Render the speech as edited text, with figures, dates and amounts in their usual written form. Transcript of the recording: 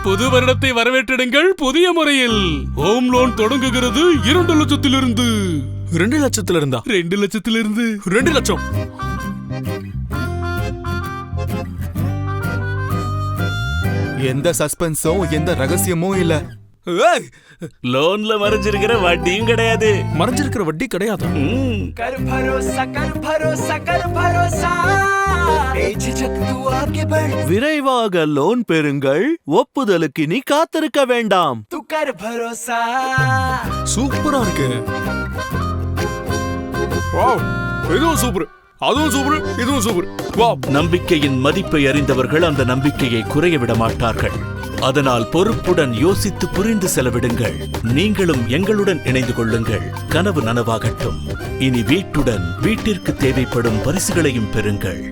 புது வருடத்தை வரவேற்றிடுங்கள் புதிய முறையில். ஹோம் லோன் தொடங்குகிறது 2 லட்சத்திலிருந்து. 2 லட்சத்திலிருந்தா? 2 லட்சத்திலிருந்து. 2 லட்சம். எந்த சஸ்பென்ஸும் எந்த ரகசியமும் இல்ல. லோன்ல மறைஞ்சிருக்கிற வட்டியும் கிடையாது. மறைஞ்சிருக்கிற வட்டி கிடையாது. விரைவாக லோன் பெறுங்கள். ஒப்புதலுக்கு நீ காத்திருக்க வேண்டாம். சூப்பரா இருக்கு. வாவ், இதுவும் சூப்பர், அதுவும் சூப்பர், இதுவும் சூப்பர். வாவ். நம்பிக்கையின் மதிப்பை அறிந்தவர்கள் அந்த நம்பிக்கையை குறைய விட மாட்டார்கள். அதனால் பொறுப்புடன் யோசித்து புரிந்து செலவிடுங்கள். நீங்களும் எங்களுடன் இணைந்து கொள்ளுங்கள். கனவு நனவாகட்டும். இனி வீட்டுடன் வீட்டிற்கு தேவைப்படும் பரிசுகளையும் பெறுங்கள்.